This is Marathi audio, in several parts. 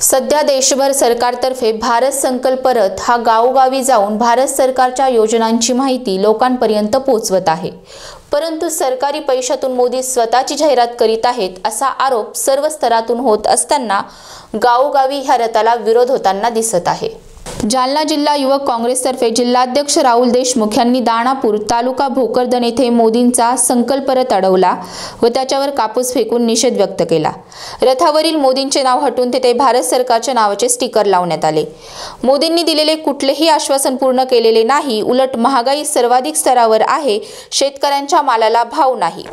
सध्या देशभर सरकारतर्फे भारत संकल्प रथ हा गावोगावी जाऊन भारत सरकारच्या योजनांची माहिती लोकांपर्यंत पोहोचवत आहे। परंतु सरकारी पैशातून मोदी स्वतःची जाहिरात करीत आहेत असा आरोप सर्व स्तरातून होत असताना गावोगावी ह्या रथाला विरोध होताना दिसत आहे। जालना जिल्हा युवक काँग्रेसतर्फे जिल्हाध्यक्ष राहुल देशमुख यांनी दाणापूर तालुका भोकरदन येथे मोदींचा संकल्प रथ अडवला व त्याच्यावर कापूस फेकून निषेध व्यक्त केला। रथावरील मोदींचे नाव हटवून तेथे भारत सरकारच्या नावाचे स्टिकर लावण्यात आले। मोदींनी दिलेले कुठलेही आश्वासन पूर्ण केलेले नाही, उलट महागाई सर्वाधिक स्तरावर आहे, शेतकऱ्यांच्या मालाला भाव नाही।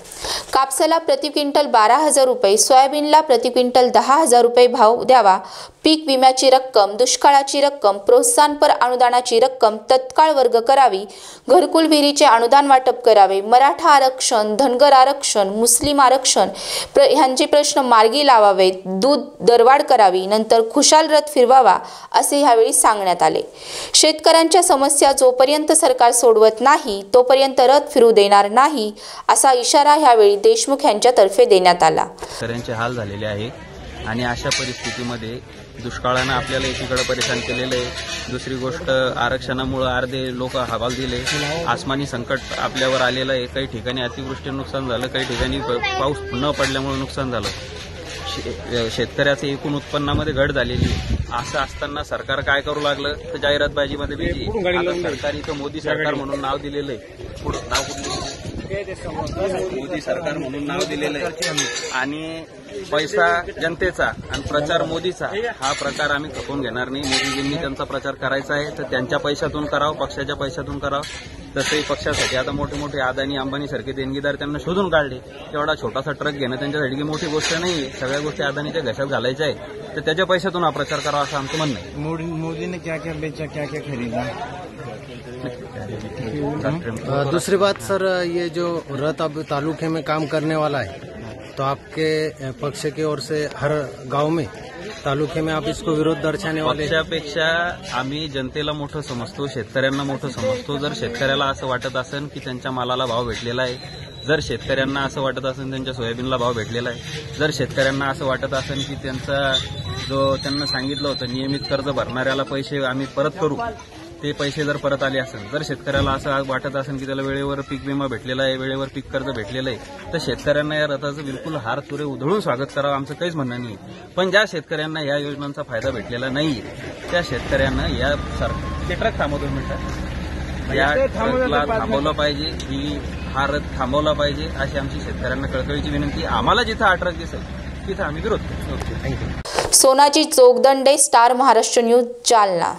कापसाला प्रति क्विंटल 12,000 रुपये, सोयाबीनला प्रति क्विंटल 10,000 रुपये भाव द्यावा, पीक विम्याची रक्कम, दुष्काळाची रक्कम, प्रोत्साहनपर अनुदानाची रक्कम तत्काळ वर्ग करावी, घरकुल विहिरीचे अनुदान वाटप करावे, मराठा आरक्षण, धनगर आरक्षण, मुस्लिम आरक्षण ह्यांचे प्रश्न मार्गी लावावेत, दूध दरवाढ करावी, नंतर खुशाल रथ फिरवावा असे यावेळी सांगण्यात आले। शेतकऱ्यांच्या समस्या जोपर्यंत सरकार सोडवत नाही तोपर्यंत रथ फिरू देणार नाही असा इशारा यावेळी देशमुख यांच्यातर्फे देण्यात आला। शेतकऱ्यांचे हाल झालेले आहे आणि अशा परिस्थितीमध्ये दुष्काळानं आपल्याला एकीकडे परेशान केलेलं आहे, दुसरी गोष्ट आरक्षणामुळे अर्धे लोक हवाल दिले, आसमानी संकट आपल्यावर आलेलं आहे, काही ठिकाणी अतिवृष्टी नुकसान झालं, काही ठिकाणी पाऊस न पडल्यामुळे नुकसान झालं, शेतकऱ्याचे एकूण उत्पन्नामध्ये घट झालेली। असं असताना सरकार काय करू लागलं तर जाहिरातबाजीमध्ये बिझी। सरकार इथं मोदी सरकार म्हणून नाव दिलेलं आहे, मोदी सरकार म्हणून नाव दिलेलं आहे आणि पैसा जनतेचा आणि प्रचार मोदीचा हा प्रकार आम्ही खपवून घेणार नाही। मोदीजींनी त्यांचा प्रचार करायचा आहे तर त्यांच्या पैशातून करावं, पक्षाच्या पैशातून करावं। तसंही पक्षासाठी आता मोठे मोठे अदानी अंबानी सारखे देणगीदार त्यांना शोधून काढले, तेवढा छोटासा ट्रक घेणं त्यांच्यासाठी मोठी गोष्ट नाही, सगळ्या गोष्टी अदानीच्या घशात घालायच्या आहे तर त्याच्या पैशातून हा प्रचार करावा असं आमचं म्हणणं आहे। मोदी ने क्या क्या बेचा, क्या क्या खरीदा। दूसरी बात सर, ये जो रथ अब तालुके में काम करने वाला है तो आपके पक्ष की ओर से हर गांव में तालुके में आप इसको विरोध दर्शाने वाले। पक्षापेक्षा आम्ही जनतेला मोठं समजतो, शेतकऱ्यांना मोठं समजतो। जर शेतकऱ्याला असं वाटत असेल की त्यांच्या मालाला भाव भेटलेला आहे, जर शेतकऱ्यांना असं वाटत असेल त्यांच्या सोयाबीनला भाव भेटलेला आहे, जर शेतकऱ्यांना असं वाटत असेल की त्यांचा जो त्यांना सांगितलं होतं नियमित कर्ज भरणाऱ्याला पैसे आम्ही परत करू, ते पैसे जर परत आले असेल, जर शेतकऱ्याला असं वाटत असेल की त्याला वेळेवर पीक विमा भेटलेला आहे, वेळेवर पीक कर्ज भेटलेलं आहे, तर शेतकऱ्यांना या रथाचं बिलकुल हार तुरे उधळून स्वागत करावं, आमचं काहीच म्हणणं नाही। पण ज्या शेतकऱ्यांना या योजनांचा फायदा भेटलेला नाही त्या शेतकऱ्यांना या ते ट्रक थांबवतो मिनिटात, या ट्रकला थांबवलं पाहिजे, ही हा रथ थांबवला पाहिजे अशी आमची शेतकऱ्यांना कळकळीची विनंती। आम्हाला जिथं हा ट्रक दिसेल तिथं आम्ही विरोध करू। Sonaji Chogdande, star Maharashtra news, Jalna.